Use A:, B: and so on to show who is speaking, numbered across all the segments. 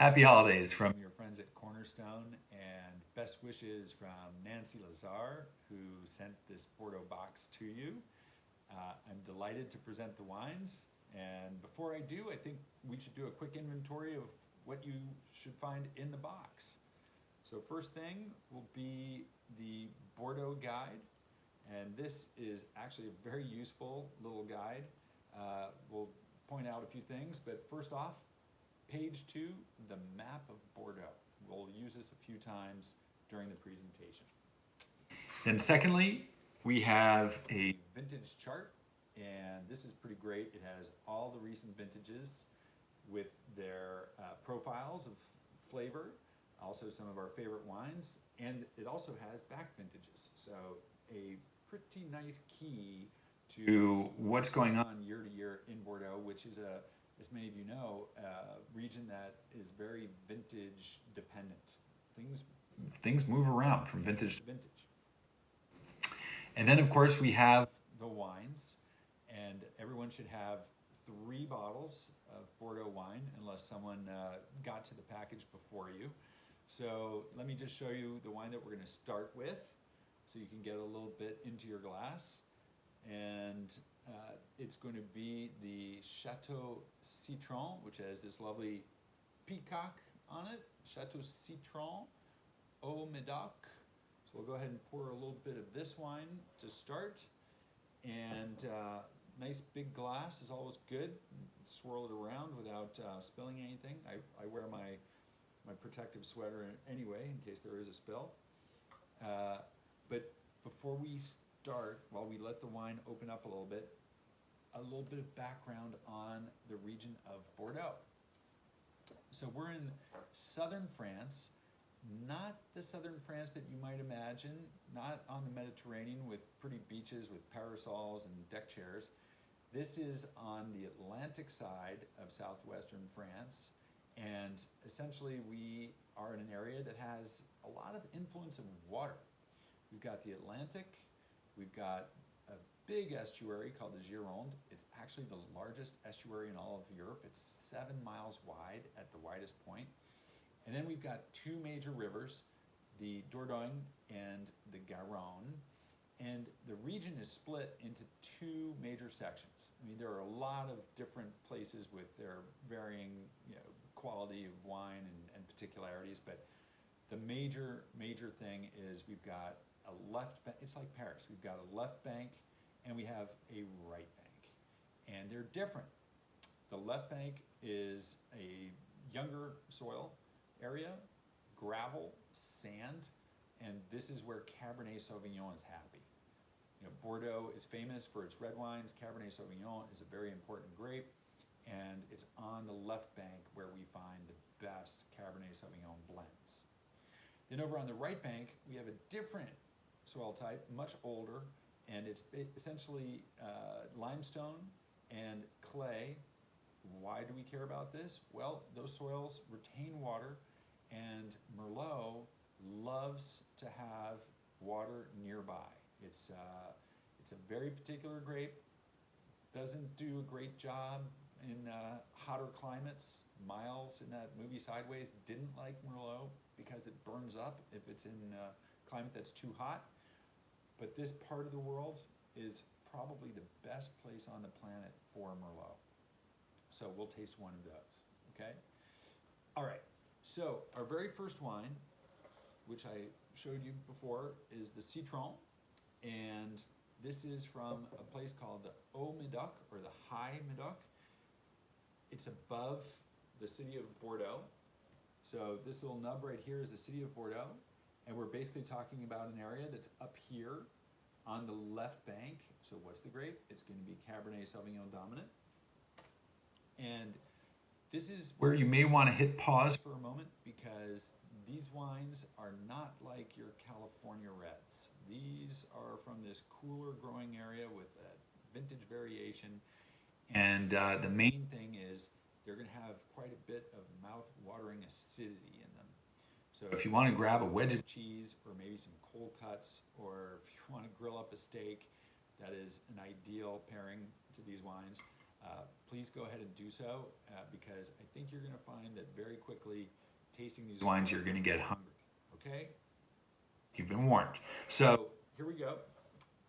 A: Happy holidays from your friends at Cornerstone, and best wishes from Nancy Lazar, who sent this Bordeaux box to you. I'm delighted to present the wines, and before I do, I think we should do a quick inventory of what you should find in the box. So first thing will be the Bordeaux guide, and this is actually a very useful little guide. We'll point out a few things, but first off, page 2, the map of Bordeaux. We'll use this a few times during the presentation. Then secondly, we have a vintage chart, and this is pretty great. It has all the recent vintages with their profiles of flavor, also some of our favorite wines, and it also has back vintages. So a pretty nice key to what's going on year to year in Bordeaux, which is as many of you know, a region that is very vintage dependent. Things move around from vintage to vintage. And then, of course, we have the wines, and everyone should have 3 bottles of Bordeaux wine, unless someone got to the package before you. So let me just show you the wine that we're going to start with, so you can get a little bit into your glass. And it's going to be the Chateau Citron, which has this lovely peacock on it. Chateau Citron au Médoc. So we'll go ahead and pour a little bit of this wine to start. And nice big glass is always good. Swirl it around without spilling anything. I wear my protective sweater anyway, in case there is a spill. But before we start, while we let the wine open up a little bit of background on the region of Bordeaux. So we're in southern France, not the southern France that you might imagine, not on the Mediterranean with pretty beaches with parasols and deck chairs. This is on the Atlantic side of southwestern France, and essentially we are in an area that has a lot of influence of water. We've got the Atlantic, we've got a big estuary called the Gironde. It's actually the largest estuary in all of Europe. It's 7 miles wide at the widest point. And then we've got 2 major rivers, the Dordogne and the Garonne. And the region is split into 2 major sections. I mean, there are a lot of different places with their varying, quality of wine and particularities, but the major thing is we've got a left bank. It's like Paris. We've got a left bank and we have a right bank, and they're different. The left bank is a younger soil area, gravel, sand, and this is where Cabernet Sauvignon is happy. Bordeaux is famous for its red wines. Cabernet Sauvignon is a very important grape, and it's on the left bank where we find the best Cabernet Sauvignon blends. Then over on the right bank, we have a different soil type, much older, and it's essentially limestone and clay. Why do we care about this? Well, those soils retain water, and Merlot loves to have water nearby. It's a very particular grape, doesn't do a great job in hotter climates. Miles in that movie Sideways didn't like Merlot because it burns up if it's in a climate that's too hot. But this part of the world is probably the best place on the planet for Merlot. So we'll taste one of those, okay? All right, so our very first wine, which I showed you before, is the Citron. And this is from a place called the Haut Médoc, or the High Médoc. It's above the city of Bordeaux. So this little nub right here is the city of Bordeaux. And we're basically talking about an area that's up here on the left bank. So what's the grape? It's going to be Cabernet Sauvignon dominant. And this is where you may want to hit pause for a moment, because these wines are not like your California reds. These are from this cooler growing area with a vintage variation. And the main thing is they're going to have quite a bit of mouth-watering acidity in them. So if you want to grab a wedge of cheese, or maybe some cold cuts, or if you want to grill up a steak, that is an ideal pairing to these wines. please go ahead and do so because I think you're going to find that very quickly tasting these wines, you're going to get hungry. Okay? You've been warned. So here we go.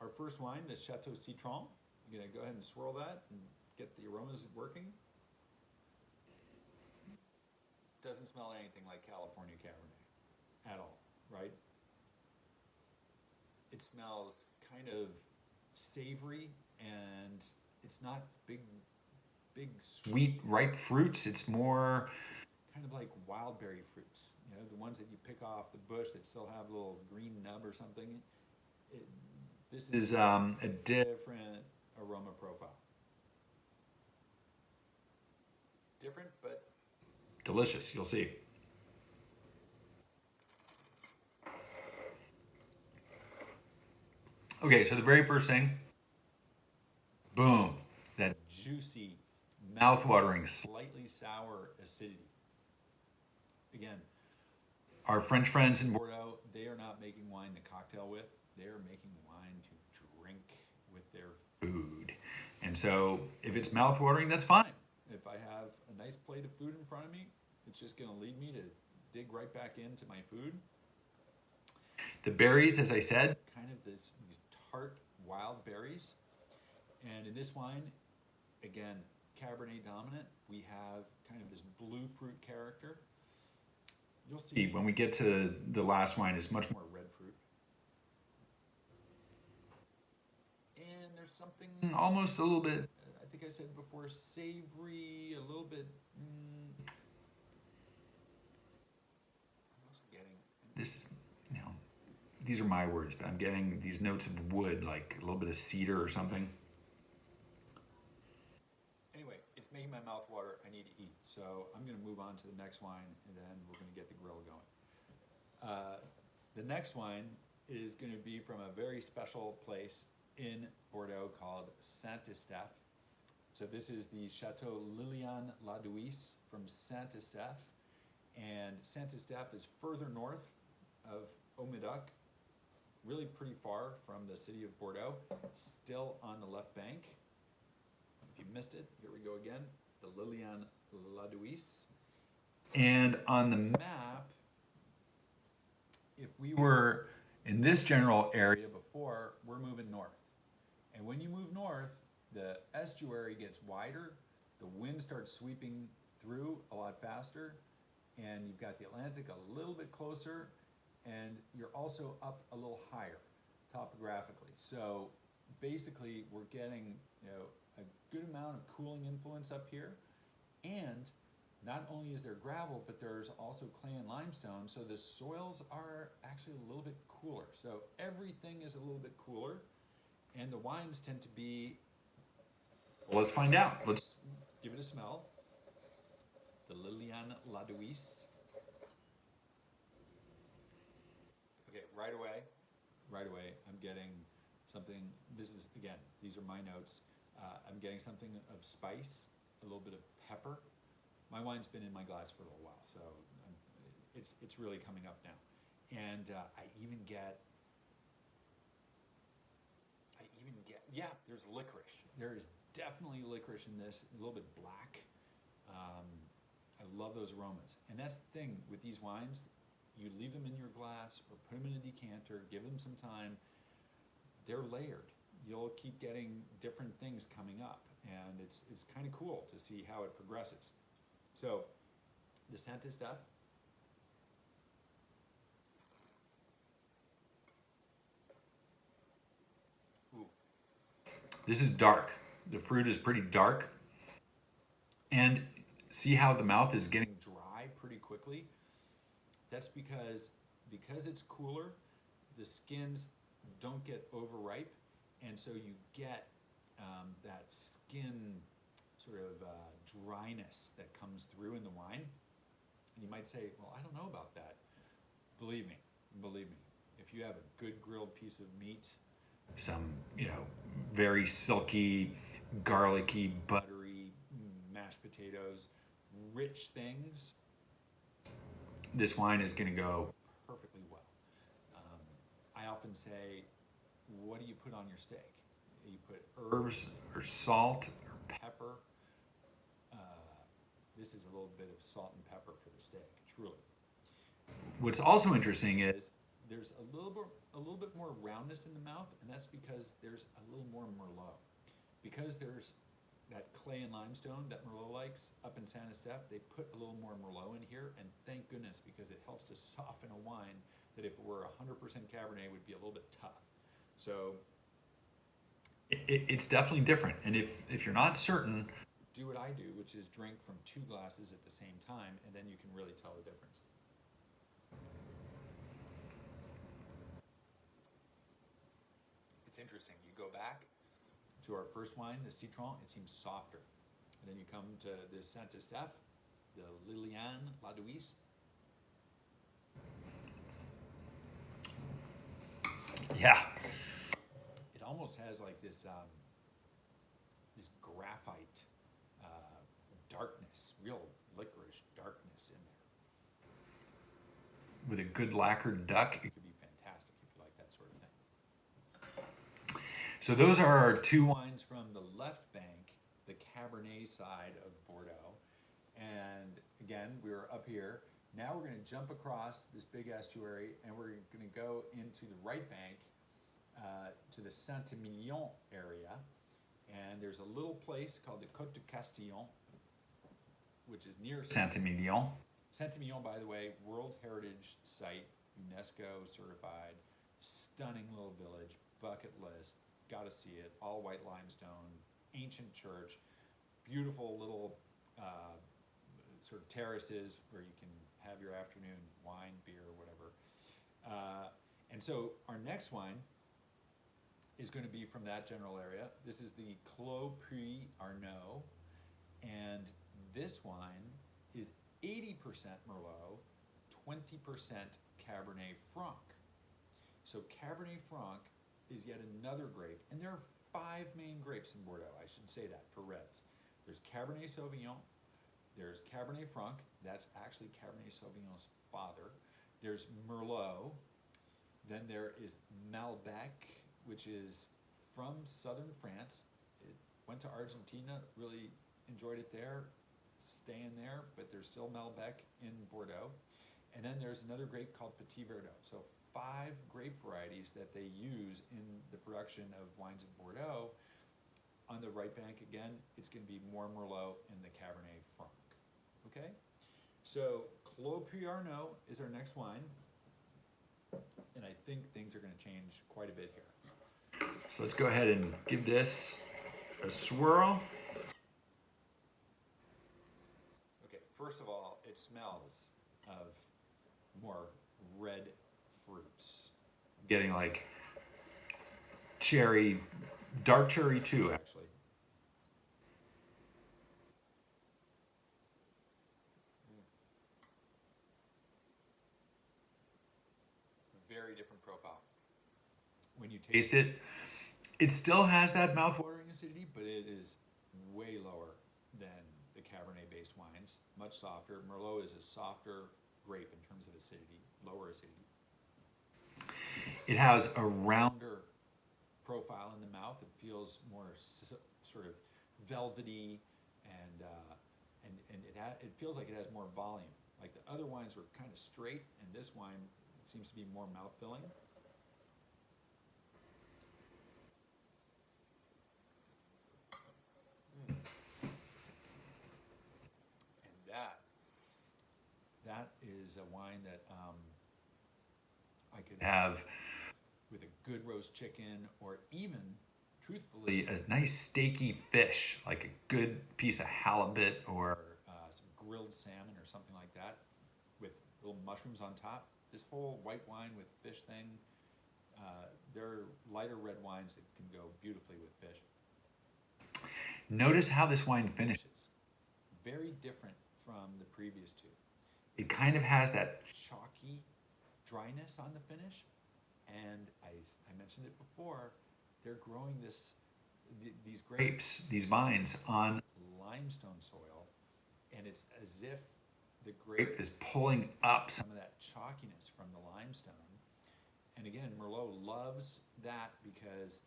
A: Our first wine, the Chateau Citron. I'm going to go ahead and swirl that and get the aromas working. Doesn't smell anything like California Cabernet at all, right? It smells kind of savory, and it's not big sweet ripe fruits. It's more kind of like wild berry fruits, you know, the ones that you pick off the bush that still have a little green nub or something. This is a different aroma profile. Different, but delicious. You'll see. Okay, so the very first thing, boom, that juicy, mouth-watering, slightly sour acidity. Again, our French friends in Bordeaux, they are not making wine to cocktail with. They are making wine to drink with their food. And so if it's mouth-watering, that's fine. If I have a nice plate of food in front of me, it's just going to lead me to dig right back into my food. The berries, as I said, kind of these tart wild berries. And in this wine, again, Cabernet dominant, we have kind of this blue fruit character. You'll see when we get to the last wine, it's much more red fruit. And there's something almost a little bit, I think I said before, savory, a little bit. I'm also getting this, you know, these are my words, but I'm getting these notes of wood, like a little bit of cedar or something. Anyway, it's making my mouth water. I need to eat. So I'm going to move on to the next wine, and then we're going to get the grill going. The next wine is going to be from a very special place in Bordeaux called Saint-Estèphe. So this is the Chateau Liliane La Douce from Saint-Estèphe. And Saint-Estèphe is further north of Haut-Médoc, really pretty far from the city of Bordeaux, still on the left bank. If you missed it, here we go again, the Liliane La Douce. And on the map, if we were in this general area before, we're moving north. And when you move north, the estuary gets wider, the wind starts sweeping through a lot faster, and you've got the Atlantic a little bit closer, and you're also up a little higher topographically. So basically, we're getting, you know, a good amount of cooling influence up here, and not only is there gravel, but there's also clay and limestone, so the soils are actually a little bit cooler. So everything is a little bit cooler, and the wines tend to be, well, let's find out. Let's give it a smell. The Liliane La Douce. Okay, right away, I'm getting something, this is, again, these are my notes. I'm getting something of spice, a little bit of pepper. My wine's been in my glass for a little while, so it's really coming up now. And I even get, yeah, there's licorice. There is definitely licorice in this, a little bit black. I love those aromas. And that's the thing with these wines, you leave them in your glass or put them in a decanter, give them some time, they're layered. You'll keep getting different things coming up, and it's kind of cool to see how it progresses. So, the Saint-Estèphe. Ooh. This is dark. The fruit is pretty dark. And see how the mouth is getting dry pretty quickly? That's because it's cooler, the skins don't get overripe, and so you get that skin sort of dryness that comes through in the wine. And you might say, well, I don't know about that. Believe me, if you have a good grilled piece of meat, some, you know, very silky, garlicky, buttery mashed potatoes, rich things, this wine is going to go perfectly well. I often say, what do you put on your steak? You put herbs or salt or pepper. This is a little bit of salt and pepper for the steak, truly. What's also interesting is there's a little bit more roundness in the mouth, and that's because there's a little more Merlot. Because there's that clay and limestone that Merlot likes up in Saint Estèphe, they put a little more Merlot in here, and thank goodness, because it helps to soften a wine that if it were 100% Cabernet would be a little bit tough. So it's definitely different. And if you're not certain, do what I do, which is drink from 2 glasses at the same time, and then you can really tell the difference. It's interesting. You go back to our first wine, the Citron, it seems softer. And then you come to the Saint Estèphe, the Liliane La Douce. Yeah. It almost has like this this graphite darkness, real licorice darkness in there. With a good lacquered duck, it could be fantastic if you like that sort of thing. So those are our 2 wines from the left bank, the Cabernet side of Bordeaux. And again, we were up here. Now we're going to jump across this big estuary, and we're going to go into the right bank to the Saint-Emilion area. And there's a little place called the Côte de Castillon, which is near Saint-Emilion. Saint-Emilion, by the way, World Heritage Site, UNESCO certified, stunning little village, bucket list, gotta see it, all white limestone, ancient church, beautiful little sort of terraces where you can have your afternoon wine, beer, whatever. And so our next wine is going to be from that general area. This is the Clos Puy Arnaud, and this wine is 80% Merlot, 20% Cabernet Franc. So Cabernet Franc is yet another grape, and there are 5 main grapes in Bordeaux, I should say that, for reds. There's Cabernet Sauvignon, there's Cabernet Franc, that's actually Cabernet Sauvignon's father. There's Merlot, then there is Malbec, which is from southern France. It went to Argentina, really enjoyed it there, staying there, but there's still Malbec in Bordeaux. And then there's another grape called Petit Verdot. So 5 grape varieties that they use in the production of wines of Bordeaux. On the right bank again, it's going to be more Merlot and the Cabernet Franc. Okay? So Clos Puy Arnaud is our next wine. And I think things are going to change quite a bit here. So let's go ahead and give this a swirl. Okay, first of all, it smells of more red fruits. I'm getting like cherry, dark cherry too, actually. Very different profile. When you taste it, it still has that mouth-watering acidity, but it is way lower than the Cabernet-based wines, much softer. Merlot is a softer grape in terms of acidity, lower acidity. It has a rounder profile in the mouth. It feels more sort of velvety, and it feels like it has more volume. Like the other wines were kind of straight, and this wine seems to be more mouth-filling. That is a wine that I could have with a good roast chicken, or even, truthfully, a nice steaky fish, like a good piece of halibut or some grilled salmon or something like that, with little mushrooms on top. This whole white wine with fish thing, there are lighter red wines that can go beautifully with fish. Notice how this wine finishes. Very different from the previous 2. It kind of has that chalky dryness on the finish, and I mentioned it before, they're growing these grapes, these vines, on limestone soil, and it's as if the grape is pulling up some of that chalkiness from the limestone. And again, Merlot loves that because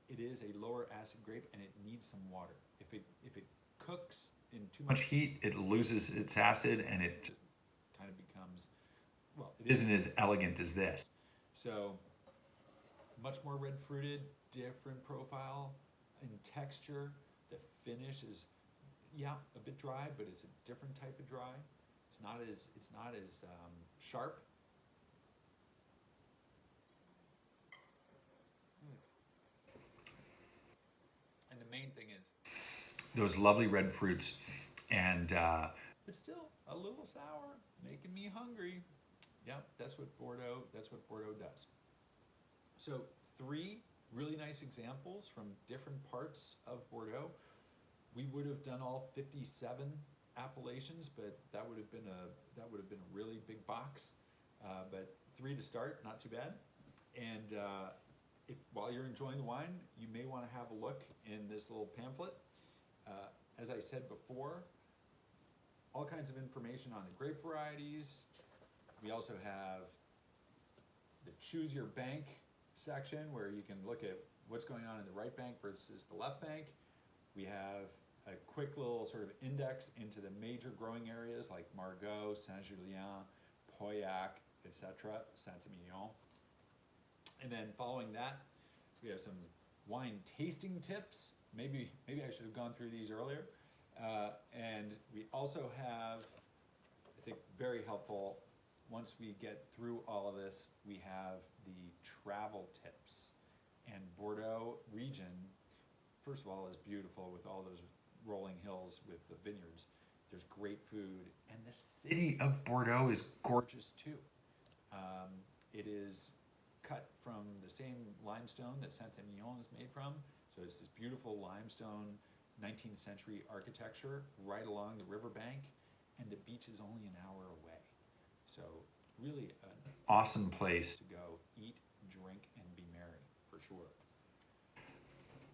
A: it is a lower acid grape and it needs some water. if it cooks in too much heat, it loses its acid and it just kind of becomes, well, it isn't as elegant as this. So much more red fruited, different profile in texture. The finish is, yeah, a bit dry, but it's a different type of dry. It's not as sharp. And the main thing is those lovely red fruits, and but still a little sour, making me hungry. Yeah, that's what Bordeaux does. So 3 really nice examples from different parts of Bordeaux. We would have done all 57 appellations, but that would have been a really big box. But 3 to start, not too bad. And if while you're enjoying the wine, you may want to have a look in this little pamphlet. As I said before, all kinds of information on the grape varieties. We also have the Choose Your Bank section where you can look at what's going on in the right bank versus the left bank. We have a quick little sort of index into the major growing areas like Margaux, Saint-Julien, Pauillac, etc., Saint-Emilion. And then following that, we have some wine tasting tips. Maybe I should have gone through these earlier. And we also have, I think, very helpful, once we get through all of this, we have the travel tips. And Bordeaux region, first of all, is beautiful with all those rolling hills with the vineyards. There's great food, and the city of Bordeaux is gorgeous too. It is cut from the same limestone that Saint-Emilion is made from, so it's this beautiful limestone 19th century architecture right along the riverbank, and the beach is only an hour away. So really an awesome place to go eat, drink, and be merry, for sure.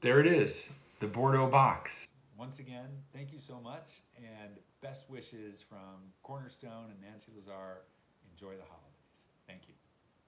A: There it is, the Bordeaux box. Once again, thank you so much, and best wishes from Cornerstone and Nancy Lazar. Enjoy the holidays. Thank you.